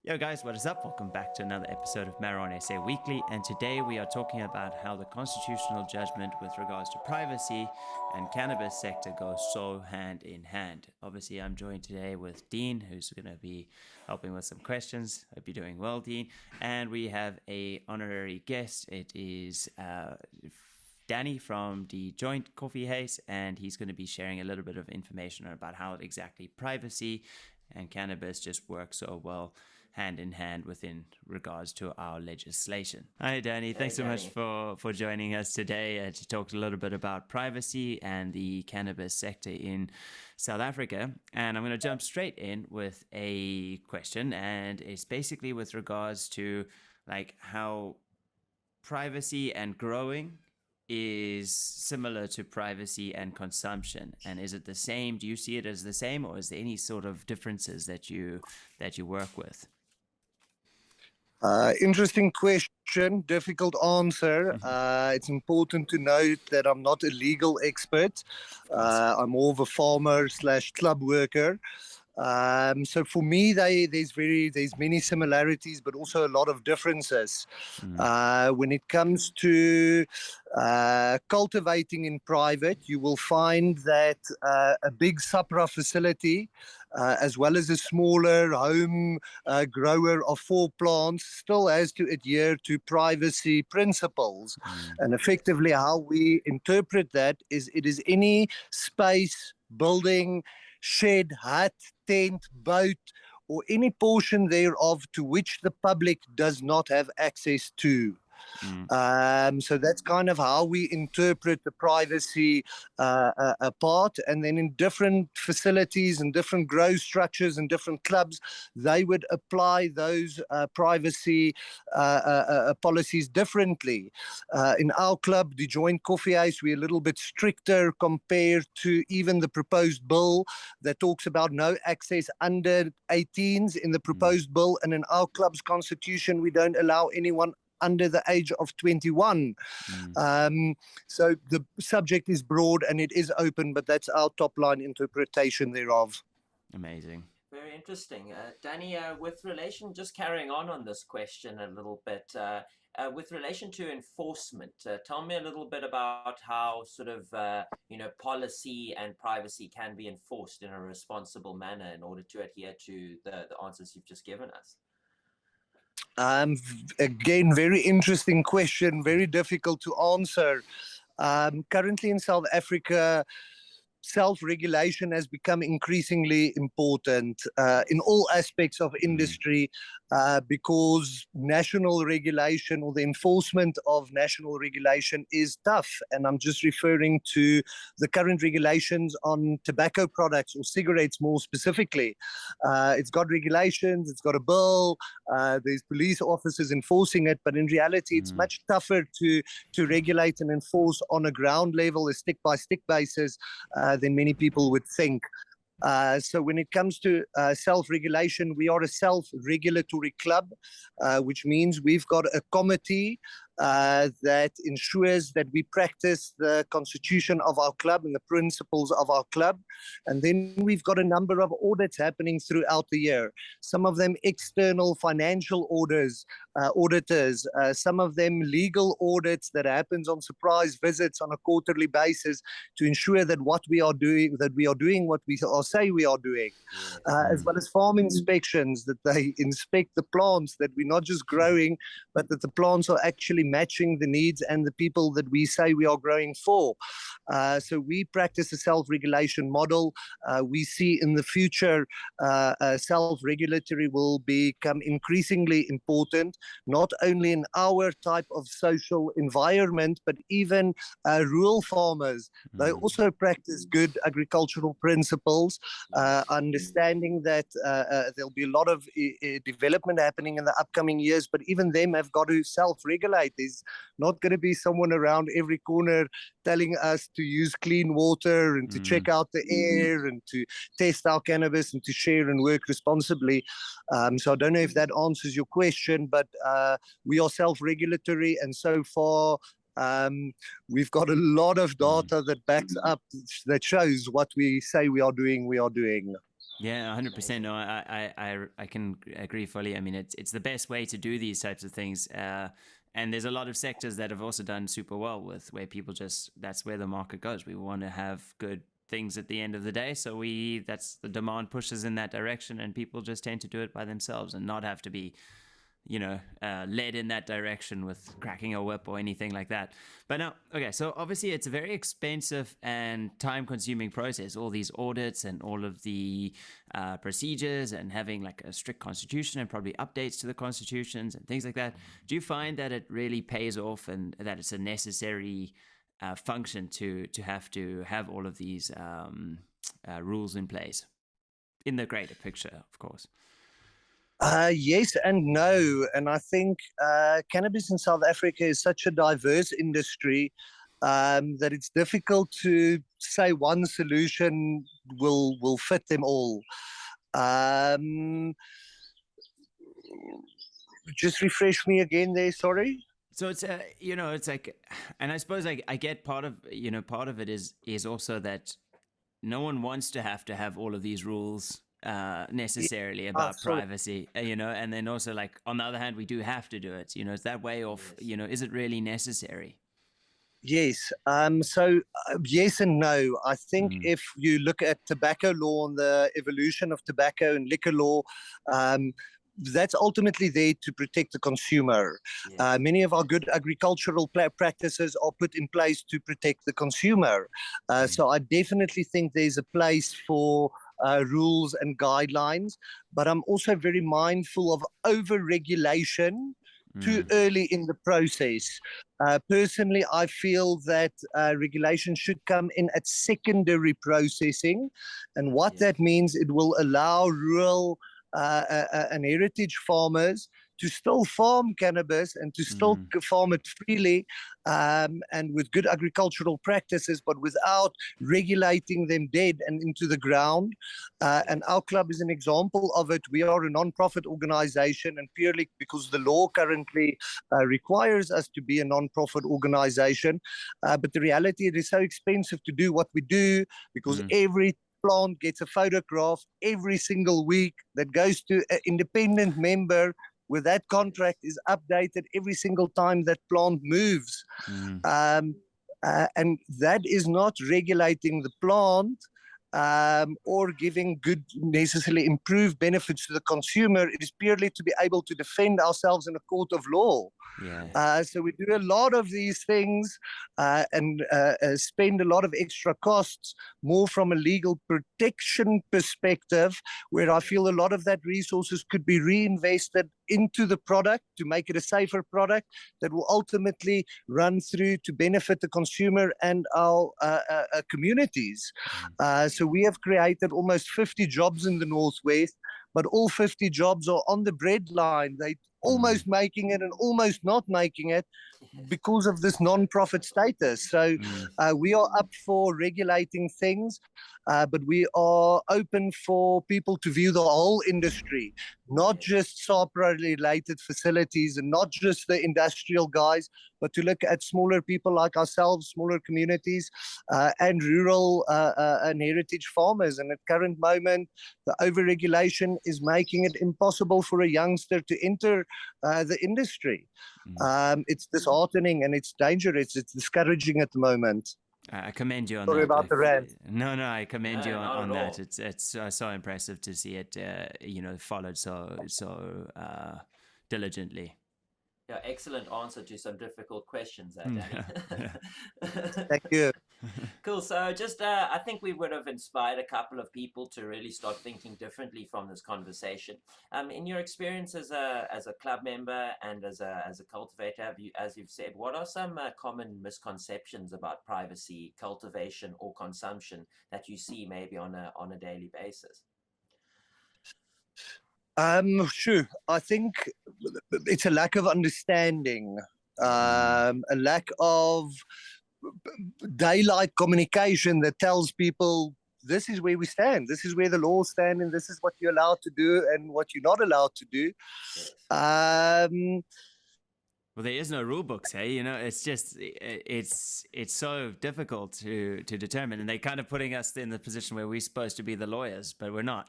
Yo guys, what is up? Welcome back to another episode of Marijuana SA Weekly, and today we are talking about how the constitutional judgment with regards to privacy and cannabis sector goes so hand in hand. Obviously, I'm joined today with Dean, who's going to be helping with some questions. Hope you're doing well, Dean. And we have a honorary guest. It is Danny from the Joint Coffee Haze, and he's going to be sharing a little bit of information about how exactly privacy and cannabis just work so well hand in hand within regards to our legislation. Hi, Danny. Thanks so much for joining us today to talk a little bit about privacy and the cannabis sector in South Africa. And I'm going to jump straight in with a question, and it's basically with regards to like how privacy and growing is similar to privacy and consumption, and is it the same? Do you see it as the same, or is there any sort of differences that you work with? Interesting question, difficult answer. It's important to note that I'm not a legal expert. I'm more of a farmer / club worker. So for me, there's many similarities, but also a lot of differences. When it comes to cultivating in private, you will find that a big SAPRA facility, as well as a smaller home grower of 4 plants, still has to adhere to privacy principles. And effectively, how we interpret that is it is any space, building, shed, hut, tent, boat, or any portion thereof to which the public does not have access to. So that's kind of how we interpret the privacy part. And then in different facilities and different grow structures and different clubs, they would apply those privacy policies differently. In our club, the Joint Coffee House, we're a little bit stricter compared to even the proposed bill that talks about no access under 18s in the proposed bill. And in our club's constitution, we don't allow anyone under the age of 21. So the subject is broad and it is open, but that's our top line interpretation thereof. Amazing. Very interesting. Danny, with relation, just carrying on this question a little bit, with relation to enforcement, tell me a little bit about how sort of, policy and privacy can be enforced in a responsible manner in order to adhere to the answers you've just given us. Again, very interesting question, very difficult to answer. Currently in South Africa, self-regulation has become increasingly important in all aspects of industry because national regulation or the enforcement of national regulation is tough. And I'm just referring to the current regulations on tobacco products or cigarettes more specifically. It's got regulations, it's got a bill, there's police officers enforcing it, but in reality it's much tougher to regulate and enforce on a ground level, a stick-by-stick basis, than many people would think. So when it comes to self-regulation, we are a self-regulatory club, which means we've got a committee that ensures that we practice the constitution of our club and the principles of our club. And then we've got a number of audits happening throughout the year. Some of them external financial auditors, some of them legal audits that happens on surprise visits on a quarterly basis to ensure that what we are doing, what we say we are doing, as well as farm inspections, that they inspect the plants, that we're not just growing, but that the plants are actually matching the needs and the people that we say we are growing for. So we practice a self-regulation model. We see in the future self-regulatory will become increasingly important, not only in our type of social environment, but even rural farmers. They also practice good agricultural principles, understanding that there'll be a lot of development happening in the upcoming years, but even them have got to self-regulate. There's not going to be someone around every corner telling us to use clean water and to check out the air and to test our cannabis and to share and work responsibly. So I don't know if that answers your question, but we are self-regulatory, and so far we've got a lot of data that backs up, that shows what we say we are doing, we are doing. Yeah, 100%. No, I can agree fully. I mean, it's the best way to do these types of things. And there's a lot of sectors that have also done super well with where people just, that's where the market goes. We want to have good things at the end of the day. So that's the demand pushes in that direction, and people just tend to do it by themselves and not have to be, led in that direction with cracking a whip or anything like that. But now, okay, so obviously it's a very expensive and time-consuming process, all these audits and all of the procedures, and having like a strict constitution and probably updates to the constitutions and things like that. Do you find that it really pays off, and that it's a necessary function to have all of these rules in place in the greater picture, of course? Yes and no. And I think cannabis in South Africa is such a diverse industry that it's difficult to say one solution will fit them all. Just refresh me again there, sorry. So it's it's like, and I suppose I get part of it is also that no one wants to have all of these rules necessarily about privacy, and then also, like, on the other hand, we do have to do it. It's that way of, is it really necessary? Yes. Yes and no. I think if you look at tobacco law and the evolution of tobacco and liquor law, that's ultimately there to protect the consumer. Yeah. Many of our good agricultural practices are put in place to protect the consumer. So I definitely think there's a place for rules and guidelines, but I'm also very mindful of over-regulation too early in the process. Personally, I feel that regulation should come in at secondary processing, and what that means, it will allow rural and heritage farmers to still farm cannabis and to still farm it freely and with good agricultural practices, but without regulating them dead and into the ground. And our club is an example of it. We are a non-profit organization, and purely because the law currently requires us to be a non-profit organization. But the reality, it is so expensive to do what we do, because every plant gets a photograph every single week that goes to an independent member, where that contract is updated every single time that plant moves. And that is not regulating the plant or giving good, necessarily improved benefits to the consumer. It is purely to be able to defend ourselves in a court of law. Yeah. So we do a lot of these things and spend a lot of extra costs, more from a legal protection perspective, where I feel a lot of that resources could be reinvested into the product to make it a safer product that will ultimately run through to benefit the consumer and our communities. So we have created almost 50 jobs in the Northwest, but all 50 jobs are on the breadline. They almost making it and almost not making it because of this non-profit status. So we are up for regulating things, but we are open for people to view the whole industry, not just SAPRA-related facilities and not just the industrial guys, but to look at smaller people like ourselves, smaller communities, and rural and heritage farmers. And at current moment, the overregulation is making it impossible for a youngster to enter the industry. It's disheartening and it's dangerous. It's discouraging at the moment. I commend you on Sorry that. about the rant. No, I commend you on that. It's so impressive to see it, followed so diligently. Yeah, excellent answer to some difficult questions there, Danny. Thank you. Cool. So just, I think we would have inspired a couple of people to really start thinking differently from this conversation. In your experience as a club member and as a cultivator, as you've said, what are some common misconceptions about privacy, cultivation, or consumption that you see maybe on a daily basis? Sure. I think it's a lack of understanding, a lack of daylight communication that tells people this is where we stand, this is where the laws stand, and this is what you're allowed to do and what you're not allowed to do. Well, there is no rule books, hey. It's just it's so difficult to determine, and they're kind of putting us in the position where we're supposed to be the lawyers, but we're not.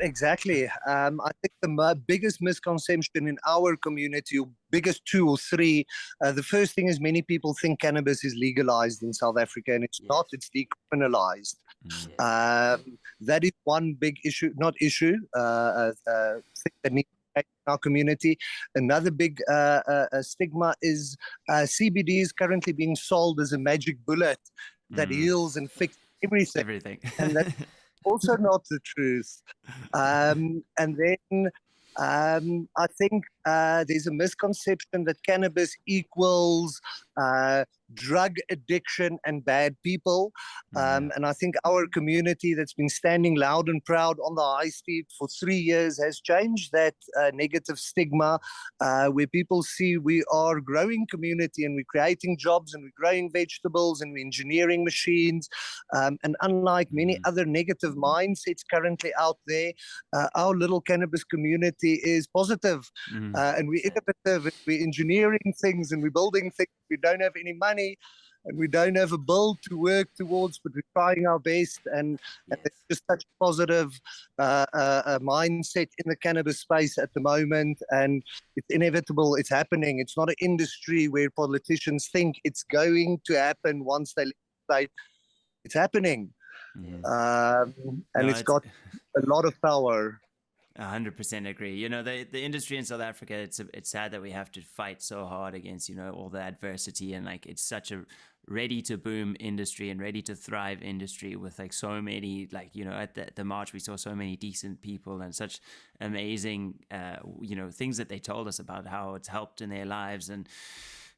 Exactly. I think the biggest misconception in our community, or biggest two or three, the first thing is many people think cannabis is legalized in South Africa, and it's Yes. not. It's decriminalized. Yes. That is one big issue, not issue, thing that needs to change in our community. Another big stigma is CBD is currently being sold as a magic bullet that heals and fixes everything. Everything. And that's also not the truth. And then I think there's a misconception that cannabis equals drug addiction and bad people. And I think our community that's been standing loud and proud on the high street for 3 years has changed that negative stigma, where people see we are growing community and we're creating jobs and we're growing vegetables and we're engineering machines. And unlike many other negative mindsets currently out there, our little cannabis community is positive, and we're innovative, and we're engineering things, and we're building things. We don't have any money, and we don't have a bill to work towards, but we're trying our best. And it's just such a positive mindset in the cannabis space at the moment, and it's inevitable. It's happening. It's not an industry where politicians think it's going to happen once they legislate. It's happening, and it's got a lot of power. 100% agree. The industry in South Africa, it's sad that we have to fight so hard against, all the adversity, and like it's such a ready to boom industry and ready to thrive industry with like so many, like, at the march we saw so many decent people and such amazing, things that they told us about how it's helped in their lives and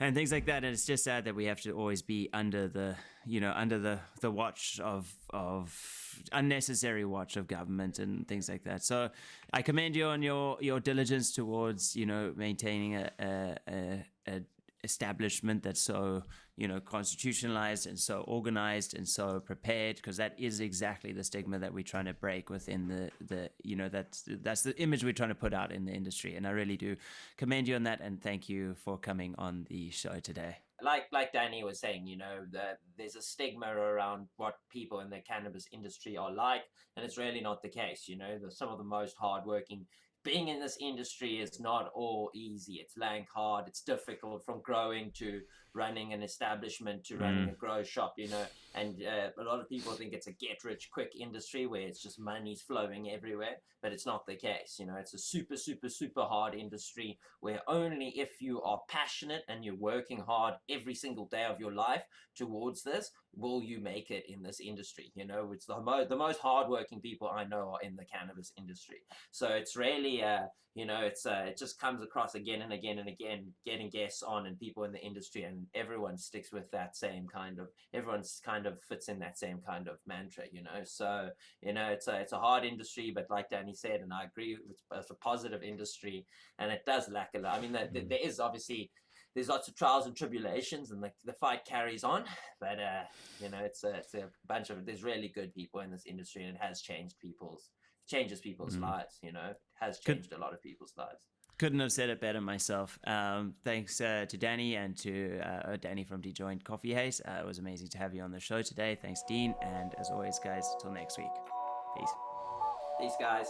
things like that. And it's just sad that we have to always be under the watch of unnecessary watch of government and things like that. So I commend you on your diligence towards, maintaining a establishment that's so, constitutionalized and so organized and so prepared, because that is exactly the stigma that we're trying to break within that's the image we're trying to put out in the industry. And I really do commend you on that, and thank you for coming on the show today. Like Danny was saying, there's a stigma around what people in the cannabis industry are like, and it's really not the case. Some of the most hardworking. Being in this industry is not all easy. It's lang hard. It's difficult, from growing to running an establishment to running a grow shop, and a lot of people think it's a get-rich-quick industry where it's just money's flowing everywhere, but it's not the case. It's a super, super, super hard industry where only if you are passionate and you're working hard every single day of your life towards this will you make it in this industry. It's the most hardworking people I know are in the cannabis industry. So it's really, it just comes across again and again and again, getting guests on and people in the industry, and everyone sticks with that same everyone's kind of fits in that same kind of mantra, So, it's a hard industry, but like Danny said, and I agree, it's a positive industry, and it does lack a lot. I mean, there is obviously, there's lots of trials and tribulations, and the fight carries on, but it's a bunch of, there's really good people in this industry, and it has changes people's lives. Has changed a lot of people's lives. Couldn't have said it better myself. Thanks to Danny and to Danny from DeJoint Coffee Haze. It was amazing to have you on the show today. Thanks, Dean, and as always, guys, till next week. Peace. Peace, guys.